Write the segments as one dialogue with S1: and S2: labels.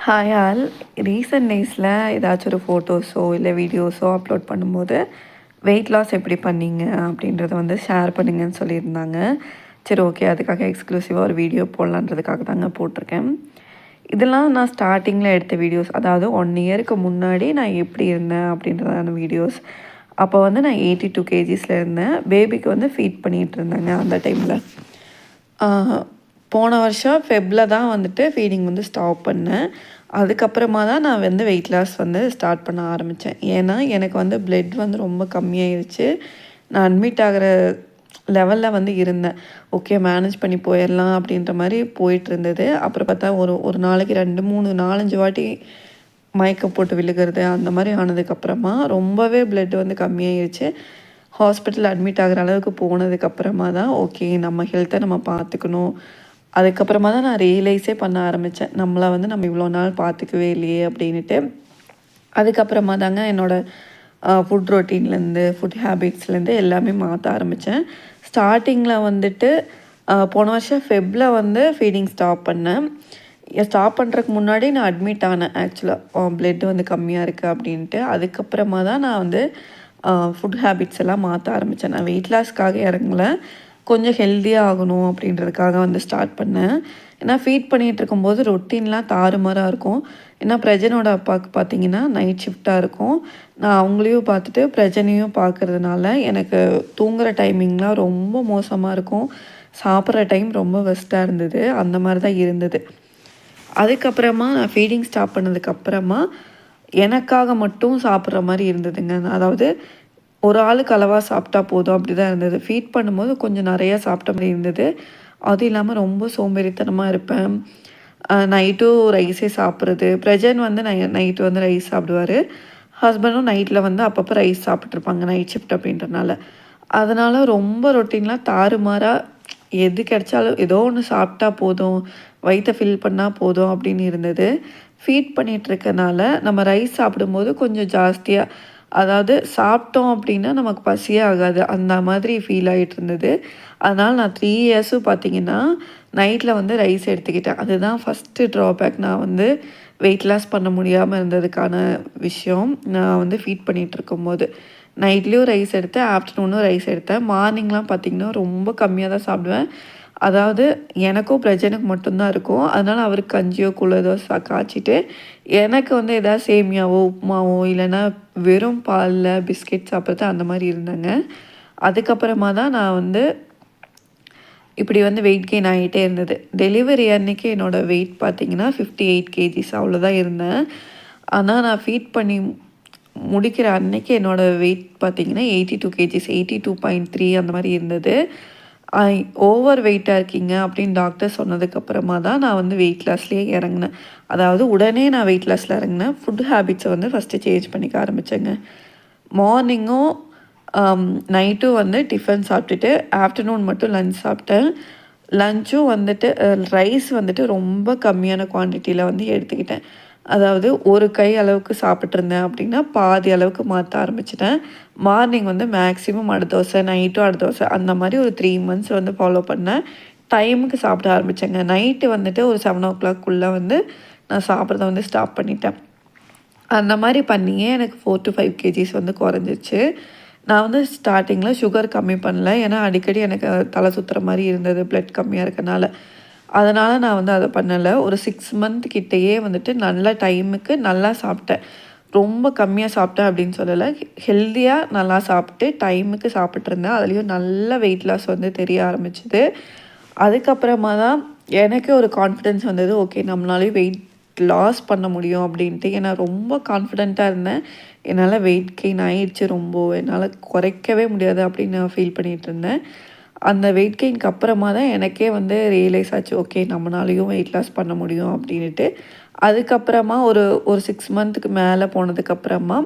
S1: Hi all. Recent டேஸில் ஏதாச்சும் ஒரு ஃபோட்டோஸோ இல்லை வீடியோஸோ அப்லோட் பண்ணும்போது வெயிட் லாஸ் எப்படி பண்ணீங்க அப்படின்றத வந்து ஷேர் பண்ணுங்கன்னு சொல்லியிருந்தாங்க. சரி, ஓகே, அதுக்காக எக்ஸ்க்ளூசிவாக ஒரு வீடியோ போடலான்றதுக்காக தாங்க போட்டிருக்கேன். இதெல்லாம் நான் ஸ்டார்டிங்கில் எடுத்த வீடியோஸ், அதாவது 1 இயருக்கு முன்னாடி நான் எப்படி இருந்தேன் அப்படின்றதான வீடியோஸ். அப்போ வந்து நான் 82 கேஜிஸில் இருந்தேன். பேபிக்கு வந்து ஃபீட் பண்ணிகிட்டு இருந்தேங்க அந்த டைமில். போன வருஷம் ஃபெப்பில் தான் வந்துட்டு ஃபீடிங் வந்து ஸ்டாப் பண்ணேன். அதுக்கப்புறமா தான் நான் வந்து வெயிட் லாஸ் வந்து ஸ்டார்ட் பண்ண ஆரம்பித்தேன். ஏன்னா எனக்கு வந்து பிளட் வந்து ரொம்ப கம்மியாயிருச்சு. நான் அட்மிட் ஆகிற லெவலில் வந்து இருந்தேன். ஓகே, மேனேஜ் பண்ணி போயிடலாம் அப்படின்ற மாதிரி போயிட்டுருந்தது. அப்புறம் பார்த்தா ஒரு ஒரு நாளைக்கு 2, 3, 4, 5 வாட்டி மயக்கம் போட்டு விழுகிறது அந்த மாதிரி ஆனதுக்கப்புறமா ரொம்பவே பிளட் வந்து கம்மியாயிருச்சு. ஹாஸ்பிட்டல் அட்மிட் ஆகிற அளவுக்கு போனதுக்கப்புறமா தான் ஓகே, நம்ம ஹெல்த்தை நம்ம பார்த்துக்கணும். அதுக்கப்புறமா தான் நான் ரியலைஸே பண்ண ஆரம்பித்தேன், நம்மளை வந்து நம்ம இவ்வளோ நாள் பார்த்துக்கவே இல்லையே அப்படின்ட்டு. அதுக்கப்புறமா தாங்க என்னோடய ஃபுட் ரொட்டீன்லேருந்து ஃபுட் ஹேபிட்ஸ்லேருந்து எல்லாமே மாற்ற ஆரம்பித்தேன். ஸ்டார்டிங்கில் வந்துட்டு போன வருஷம் ஃபெப்பில் வந்து ஃபீடிங் ஸ்டாப் பண்ணேன். ஸ்டாப் பண்ணுறதுக்கு முன்னாடி நான் அட்மிட் ஆனேன் ஆக்சுவலாக, பிளட் வந்து கம்மியாக இருக்குது அப்படின்ட்டு. அதுக்கப்புறமா தான் நான் வந்து ஃபுட் ஹேபிட்ஸ் எல்லாம் மாற்ற ஆரம்பித்தேன். நான் வெயிட் லாஸ்க்காக இறங்கல, கொஞ்சம் ஹெல்த்தியாக ஆகணும் அப்படின்றதுக்காக வந்து ஸ்டார்ட் பண்ணேன். ஏன்னா ஃபீட் பண்ணிகிட்டு இருக்கும்போது ரொட்டீன்லாம் தாறுமாறாக இருக்கும். ஏன்னா பிரஜனோட அப்பாவுக்கு பார்த்திங்கன்னா நைட் ஷிஃப்டாக இருக்கும். நான் அவங்களையும் பார்த்துட்டு பிரஜனையும் பார்க்குறதுனால எனக்கு தூங்குகிற டைமிங்லாம் ரொம்ப மோசமாக இருக்கும். சாப்பிட்ற டைம் ரொம்ப பெஸ்ட்டாக இருந்தது. அந்த மாதிரி தான் இருந்தது. அதுக்கப்புறமா நான் ஃபீடிங் ஸ்டாப் பண்ணதுக்கப்புறமா எனக்காக மட்டும் சாப்பிட்ற மாதிரி இருந்ததுங்க. அதாவது ஒரு ஆளுக்கு அளவாக சாப்பிட்டா போதும் அப்படி தான் இருந்தது. ஃபீட் பண்ணும்போது கொஞ்சம் நிறையா சாப்பிட்ட மாதிரி இருந்தது. அதுவும் இல்லாமல் ரொம்ப சோம்பேறித்தனமாக இருப்பேன். நைட்டும் ரைஸே சாப்பிட்றது. பிரஜன் வந்து நைட்டு வந்து ரைஸ் சாப்பிடுவார். ஹஸ்பண்டும் நைட்டில் வந்து அப்பப்போ ரைஸ் சாப்பிட்ருப்பாங்க, நைட் ஷிஃப்ட் அப்படின்றனால. அதனால் ரொம்ப ரொட்டீன்லாம் தாறுமாறாக எது கிடைச்சாலும் ஏதோ ஒன்று சாப்பிட்டா போதும், வயிற்றை ஃபில் பண்ணால் போதும் அப்படின்னு இருந்தது. ஃபீட் பண்ணிகிட்ருக்கனால நம்ம ரைஸ் சாப்பிடும்போது கொஞ்சம் ஜாஸ்தியாக, அதாவது சாப்பிட்டோம் அப்படின்னா நமக்கு பசியே ஆகாது, அந்த மாதிரி ஃபீல் ஆகிட்டு இருந்தது. அதனால் நான் 3 இயர்ஸும் பார்த்திங்கன்னா நைட்டில் வந்து ரைஸ் எடுத்துக்கிட்டேன். அதுதான் ஃபஸ்ட்டு ட்ராபேக். நான் வந்து வெயிட் லாஸ் பண்ண முடியாமல் இருந்ததுக்கான விஷயம். நான் வந்து ஃபீட் பண்ணிகிட்டு இருக்கும்போது நைட்லேயும் ரைஸ் எடுத்தேன், ஆஃப்டர்நூனும் ரைஸ் எடுத்தேன். மார்னிங்லாம் பார்த்திங்கன்னா ரொம்ப கம்மியாக தான் சாப்பிடுவேன். அதாவது எனக்கும் பிரஜனுக்கு மட்டும்தான் இருக்கும். அதனால் அவருக்கு கஞ்சியோ கூழோ காய்ச்சிட்டு எனக்கு வந்து எதாவது சேமியாவோ உப்புமாவோ இல்லைன்னா வெறும் பாலில் பிஸ்கெட் சாப்பிட்றது அந்த மாதிரி இருந்தேங்க. அதுக்கப்புறமா தான் நான் வந்து இப்படி வந்து வெயிட் கெயின் ஆகிட்டே இருந்தது. டெலிவரி அன்றைக்கி என்னோடய வெயிட் பார்த்திங்கன்னா 58 கேஜிஸ் அவ்வளோதான் இருந்தேன். ஆனால் நான் ஃபீட் பண்ணி முடிக்கிற அன்னைக்கு என்னோடய வெயிட் பார்த்திங்கன்னா 82 கேஜிஸ், 82.3 அந்த மாதிரி இருந்தது. ஓவர் வெயிட்டாக இருக்கீங்க அப்படின்னு டாக்டர் சொன்னதுக்கப்புறமா தான் நான் வந்து வெயிட் லாஸ்லேயே இறங்கினேன். அதாவது உடனே நான் வெயிட் லாஸில் இறங்கினேன். ஃபுட் ஹேபிட்ஸை வந்து ஃபஸ்ட்டு சேஞ்ச் பண்ணிக்க ஆரம்பித்தேங்க. மார்னிங்கும் நைட்டும் வந்து டிஃபன் சாப்பிட்டுட்டு ஆஃப்டர்நூன் மட்டும் லன்ச் சாப்பிட்டேன். லஞ்சும் வந்துட்டு ரைஸ் வந்துட்டு ரொம்ப கம்மியான குவான்டிட்டியில் வந்து எடுத்துக்கிட்டேன். அதாவது ஒரு கை அளவுக்கு சாப்பிட்ருந்தேன் அப்படின்னா பாதி அளவுக்கு மாற்ற ஆரம்பிச்சிட்டேன். மார்னிங் வந்து மேக்ஸிமம் அடை தோசை, நைட்டும் அடை தோசை அந்த மாதிரி ஒரு 3 மந்த்ஸ் வந்து ஃபாலோ பண்ணேன். டைமுக்கு சாப்பிட ஆரம்பித்தேங்க. நைட்டு வந்துட்டு ஒரு 7:00 வந்து நான் சாப்பிட்றத வந்து ஸ்டாப் பண்ணிட்டேன். அந்த மாதிரி பண்ணியே எனக்கு 4 to 5 கேஜிஸ் வந்து குறைஞ்சிச்சு. நான் வந்து ஸ்டார்டிங்கில் சுகர் கம்மி பண்ணல. ஏன்னா அடிக்கடி எனக்கு தலை சுற்றுற மாதிரி இருந்தது பிளட் கம்மியாக இருக்கனால. அதனால் நான் வந்து அதை பண்ணலை. ஒரு 6 மந்த் கிட்டேயே வந்துட்டு நல்ல டைமுக்கு நல்லா சாப்பிட்டேன். ரொம்ப கம்மியாக சாப்பிட்டேன் அப்படின்னு சொல்லலை. ஹெல்த்தியாக நல்லா சாப்பிட்டு டைமுக்கு சாப்பிட்ருந்தேன். அதுலேயும் நல்ல வெயிட் லாஸ் வந்து தெரிய ஆரம்பிச்சிது. அதுக்கப்புறமா தான் எனக்கே ஒரு கான்ஃபிடென்ஸ் வந்தது. ஓகே, நம்மளாலேயும் வெயிட் லாஸ் பண்ண முடியும் அப்படின்ட்டு. ஏன்னா ரொம்ப கான்ஃபிடென்ட்டாக இருந்தேன். என்னால் வெயிட் கெயின் ஆகிடுச்சு, ரொம்ப என்னால் குறைக்கவே முடியாது அப்படின்னு நான் ஃபீல் பண்ணிகிட்டு இருந்தேன். அந்த வெயிட் கெயினுக்கு அப்புறமா தான் எனக்கே வந்து ரியலைஸ் ஆச்சு, ஓகே, நம்மளாலையும் வெயிட் லாஸ் பண்ண முடியும் அப்படின்ட்டு. அதுக்கப்புறமா ஒரு ஒரு 6 மந்த்துக்கு மேலே போனதுக்கப்புறமா,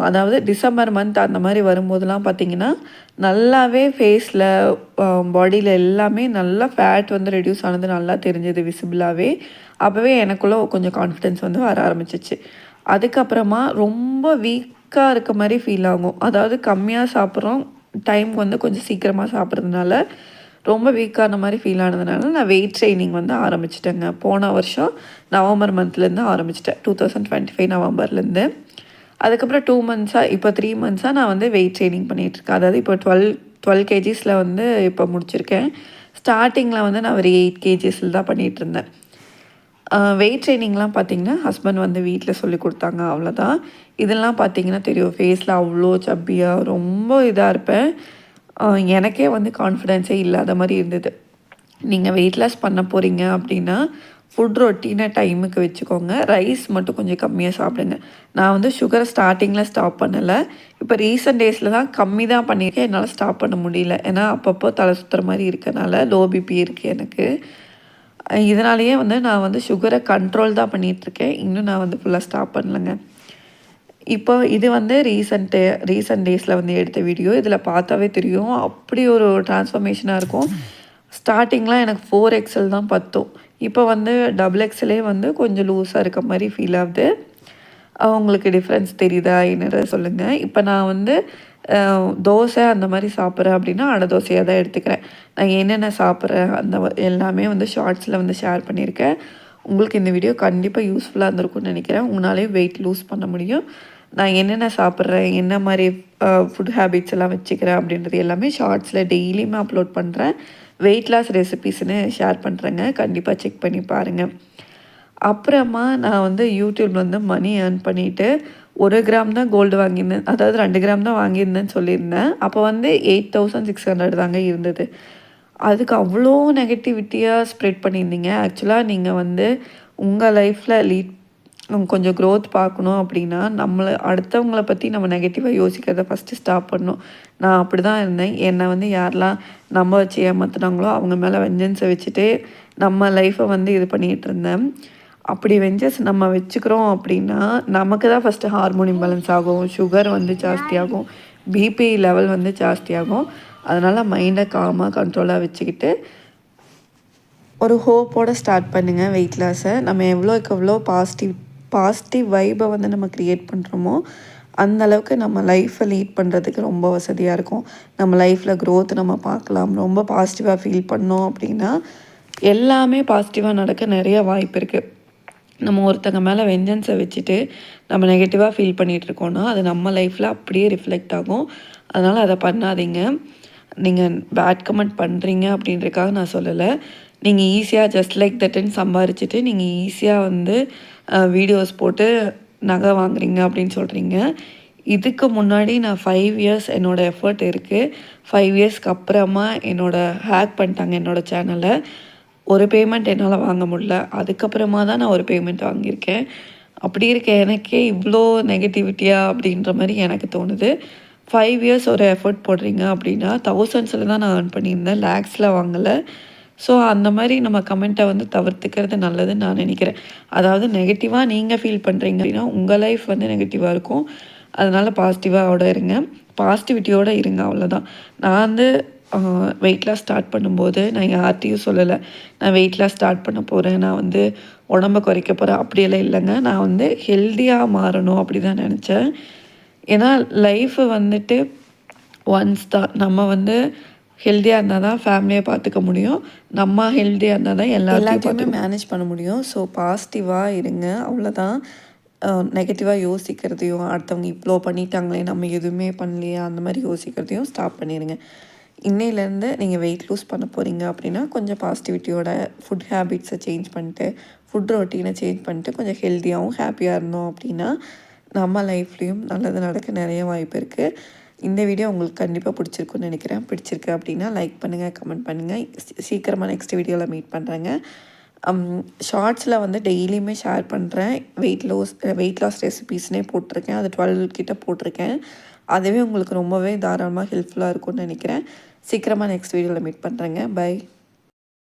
S1: அதாவது டிசம்பர் மந்த் அந்த மாதிரி வரும்போதெல்லாம் பார்த்திங்கன்னா நல்லாவே ஃபேஸில் பாடியில் எல்லாமே நல்லா ஃபேட் வந்து ரெடியூஸ் ஆனது நல்லா தெரிஞ்சது விசிபிளாகவே. அப்போவே எனக்குள்ளே கொஞ்சம் கான்ஃபிடென்ஸ் வந்து வர ஆரம்பிச்சிச்சு. அதுக்கப்புறமா ரொம்ப வீக்காக இருக்க மாதிரி ஃபீல் ஆகும். அதாவது கம்மியாக சாப்பிட்றோம், டைம் வந்து கொஞ்சம் சீக்கிரமாக சாப்பிட்றதுனால ரொம்ப வீக்கான மாதிரி ஃபீல் ஆனதுனால நான் வெயிட் ட்ரைனிங் வந்து ஆரம்பிச்சிட்டேங்க. போன வருஷம் நவம்பர் மந்த்லேருந்து ஆரம்பிச்சிட்டேன், 2025 நவம்பர்லேருந்து. அதுக்கப்புறம் 2 மந்த்ஸாக இப்போ 3 மந்த்ஸாக நான் வந்து வெயிட் ட்ரைனிங் பண்ணிகிட்ருக்கேன். அதாவது இப்போ 12 கேஜிஸில் வந்து இப்போ முடிச்சிருக்கேன். ஸ்டார்டிங்கில் வந்து நான் ஒரு 8 கேஜிஸில் தான் பண்ணிகிட்ருந்தேன். வெயிட் ட்ரைனிங்லாம் பார்த்திங்கன்னா ஹஸ்பண்ட் வந்து வீட்டில் சொல்லி கொடுத்தாங்க, அவ்வளோதான். இதெல்லாம் பார்த்திங்கன்னா தெரியும், ஃபேஸில் அவ்வளோ சப்பியாக ரொம்ப இதாக இருப்பேன். எனக்கே வந்து கான்ஃபிடென்ஸே இல்லாத மாதிரி இருந்தது. நீங்கள் வெயிட் லாஸ் பண்ண போகிறீங்க அப்படின்னா ஃபுட் ரொட்டீனை டைமுக்கு வச்சுக்கோங்க. ரைஸ் மட்டும் கொஞ்சம் கம்மியாக சாப்பிடுங்க. நான் வந்து சுகரை ஸ்டார்டிங்கில் ஸ்டாப் பண்ணலை. இப்போ ரீசெண்ட் டேஸில் தான் கம்மி தான் பண்ணியிருக்கேன். என்னால் ஸ்டாப் பண்ண முடியல. ஏன்னா அப்பப்போ தலை சுற்றுற மாதிரி இருக்கனால லோ பிபி இருக்குது எனக்கு. இதனாலேயே வந்து நான் வந்து சுகரை கண்ட்ரோல் தான் பண்ணிகிட்ருக்கேன். இன்னும் நான் வந்து ஃபுல்லாக ஸ்டாப் பண்ணலைங்க. இப்போ இது வந்து ரீசெண்ட் டேஸில் வந்து எடுத்த வீடியோ. இதில் பார்த்தாவே தெரியும், அப்படி ஒரு டிரான்ஸ்ஃபர்மேஷனாக இருக்கும். ஸ்டார்டிங்லாம் எனக்கு 4XL தான் பத்தும். இப்போ வந்து XXLே வந்து கொஞ்சம் லூஸாக இருக்க மாதிரி ஃபீல் ஆகுது. உங்களுக்கு டிஃப்ரென்ஸ் தெரியுதா என்னது சொல்லுங்கள். இப்போ நான் வந்து தோசை அந்த மாதிரி சாப்பிட்றேன் அப்படின்னா அடை தோசையாக தான் எடுத்துக்கிறேன். நான் என்னென்ன சாப்பிட்றேன் அந்த எல்லாமே வந்து ஷார்ட்ஸில் வந்து ஷேர் பண்ணியிருக்கேன். உங்களுக்கு இந்த வீடியோ கண்டிப்பாக யூஸ்ஃபுல்லாக இருந்திருக்கும்னு நினைக்கிறேன். உங்களாலேயும் வெயிட் லூஸ் பண்ண முடியும். நான் என்னென்ன சாப்பிட்றேன், என்ன மாதிரி ஃபுட் ஹேபிட்ஸ் எல்லாம் வச்சுக்கிறேன் அப்படின்றது எல்லாமே ஷார்ட்ஸில் டெய்லியுமே அப்லோட் பண்ணுறேன். வெயிட் லாஸ் ரெசிபீஸ்னு ஷேர் பண்ணுறேங்க, கண்டிப்பாக செக் பண்ணி பாருங்கள். அப்புறமா நான் வந்து யூடியூப்பில் வந்து மணி ஏர்ன் பண்ணிவிட்டு 1 கிராம் தான் கோல்டு வாங்கியிருந்தேன், அதாவது 2 கிராம் தான் வாங்கியிருந்தேன்னு சொல்லியிருந்தேன். அப்போ வந்து 8600 தாங்க இருந்தது. அதுக்கு அவ்வளோ நெகட்டிவிட்டியாக ஸ்ப்ரெட் பண்ணியிருந்தீங்க. ஆக்சுவலாக நீங்கள் வந்து உங்கள் லைஃப்பில் கொஞ்சம் க்ரோத் பார்க்கணும் அப்படின்னா அடுத்தவங்கள பற்றி நம்ம நெகட்டிவாக யோசிக்கிறத ஃபஸ்ட்டு ஸ்டாப் பண்ணணும். நான் அப்படி தான் இருந்தேன். என்னை வந்து யாரெல்லாம் நம்ப வச்சு ஏமாத்துனாங்களோ அவங்க மேலே வெஞ்சன்ஸை வச்சுட்டு நம்ம லைஃப்பை வந்து இது பண்ணிகிட்டு இருந்தேன். அப்படி வெஞ்சன்ஸ் நம்ம வச்சுக்கிறோம் அப்படின்னா நமக்கு தான் ஃபஸ்ட்டு ஹார்மோன் இம்பேலன்ஸ் ஆகும், சுகர் வந்து ஜாஸ்தியாகும், பிபி லெவல் வந்து ஜாஸ்தியாகும். அதனால் மைண்டை காமாக கண்ட்ரோலாக வச்சுக்கிட்டு ஒரு ஹோப்போடு ஸ்டார்ட் பண்ணுங்கள் வெயிட் லாஸை. நம்ம எவ்வளோக்கு எவ்வளோ பாசிட்டிவ் வைபை வந்து நம்ம க்ரியேட் பண்ணுறோமோ அந்தளவுக்கு நம்ம லைஃப்பை லீட் பண்ணுறதுக்கு ரொம்ப வசதியாக இருக்கும். நம்ம லைஃப்பில் க்ரோத் நம்ம பார்க்கலாம். ரொம்ப பாசிட்டிவாக ஃபீல் பண்ணோம் அப்படின்னா எல்லாமே பாசிட்டிவாக நடக்க நிறைய வாய்ப்பு இருக்குது. நம்ம ஒருத்தங்க மேலே வெஞ்சன்ஸை வச்சுட்டு நம்ம நெகட்டிவாக ஃபீல் பண்ணிகிட்ருக்கோன்னா அது நம்ம லைஃப்பில் அப்படியே ரிஃப்ளெக்ட் ஆகும். அதனால் அதை பண்ணாதீங்க. நீங்கள் பேட் கமெண்ட் பண்ணுறீங்க அப்படின்றதுக்காக நான் சொல்லலை. நீங்கள் ஈஸியாக ஜஸ்ட் லைக் தட்டுன்னு சம்பாரிச்சிட்டு நீங்கள் ஈஸியாக வந்து வீடியோஸ் போட்டு நகை வாங்குறீங்க அப்படின்னு சொல்கிறீங்க. இதுக்கு முன்னாடி நான் 5 இயர்ஸ் என்னோடய எஃபர்ட் இருக்குது. 5 இயர்ஸ்க்கு அப்புறமா ஹேக் பண்ணிட்டாங்க என்னோடய சேனலை. ஒரு பேமெண்ட் என்னால் வாங்க முடியல. அதுக்கப்புறமா தான் நான் ஒரு பேமெண்ட் வாங்கியிருக்கேன். அப்படி இருக்க எனக்கே இவ்வளோ நெகட்டிவிட்டியா அப்படின்ற மாதிரி எனக்கு தோணுது. 5 இயர்ஸ் ஒரு எஃபர்ட் போடுறீங்க அப்படின்னா தௌசண்ட்ஸில் தான் நான் ஏர்ன் பண்ணியிருந்தேன், லேக்ஸில் வாங்கலை. ஸோ அந்த மாதிரி நம்ம கமெண்ட்டை வந்து தவிர்த்துக்கிறது நல்லதுன்னு நான் நினைக்கிறேன். அதாவது நெகட்டிவாக நீங்கள் ஃபீல் பண்ணுறீங்க அப்படின்னா உங்கள் லைஃப் வந்து நெகட்டிவாக இருக்கும். அதனால் பாசிட்டிவாக இருங்க, பாசிட்டிவிட்டியோடு இருங்க, அவ்வளோதான். நான் வந்து வெயிட் லாஸ் ஸ்டார்ட் பண்ணும்போது நான் யார்கிட்டையும் சொல்லலை நான் வெயிட் லாஸ் ஸ்டார்ட் பண்ண போகிறேன், நான் வந்து உடம்பை குறைக்க போகிறேன், அப்படியெல்லாம் இல்லைங்க. நான் வந்து ஹெல்த்தியாக மாறணும் அப்படி தான் நினச்சேன். ஏன்னா லைஃபு வந்துட்டு ஒன்ஸ் தான். நம்ம வந்து ஹெல்த்தியாக இருந்தால் தான் ஃபேமிலியை பார்த்துக்க முடியும். நம்ம ஹெல்த்தியாக இருந்தால் தான் எல்லாத்தையுமே மேனேஜ் பண்ண முடியும். ஸோ பாசிட்டிவாக இருங்க, அவ்வளோதான். நெகட்டிவாக யோசிக்கிறதையும் அடுத்தவங்க இவ்வளோ பண்ணிட்டாங்களே நம்ம எதுவுமே பண்ணலையா அந்த மாதிரி யோசிக்கிறதையும் ஸ்டாப் பண்ணிடுங்க. இன்னையிலேருந்து நீங்கள் வெயிட் லூஸ் பண்ண போகிறீங்க அப்படின்னா கொஞ்சம் பாசிட்டிவிட்டியோட ஃபுட் ஹேபிட்ஸை சேஞ்ச் பண்ணிட்டு ஃபுட் ரொட்டீனை சேஞ்ச் பண்ணிட்டு கொஞ்சம் ஹெல்த்தியாகவும் ஹாப்பியாக இருந்தோம் அப்படின்னா நம்ம லைஃப்லேயும் நல்லது நடக்க நிறைய வாய்ப்பு இருக்குது. இந்த வீடியோ உங்களுக்கு கண்டிப்பாக பிடிச்சிருக்குன்னு நினைக்கிறேன். பிடிச்சிருக்கு அப்படின்னா லைக் பண்ணுங்கள், கமெண்ட் பண்ணுங்கள். சீக்கிரமாக நெக்ஸ்ட் வீடியோவில் மீட் பண்ணுறேங்க. ஷார்ட்ஸில் வந்து டெய்லியுமே ஷேர் பண்ணுறேன். வெயிட் லாஸ் ரெசிபீஸ்னே போட்டிருக்கேன். அது 12 கிட்ட போட்டிருக்கேன். அதுவே உங்களுக்கு ரொம்பவே தாராளமாக ஹெல்ப்ஃபுல்லாக இருக்கும்னு நினைக்கிறேன். சீக்கிரமாக நெக்ஸ்ட் வீடியோவில் மீட் பண்ணுறேங்க. பை.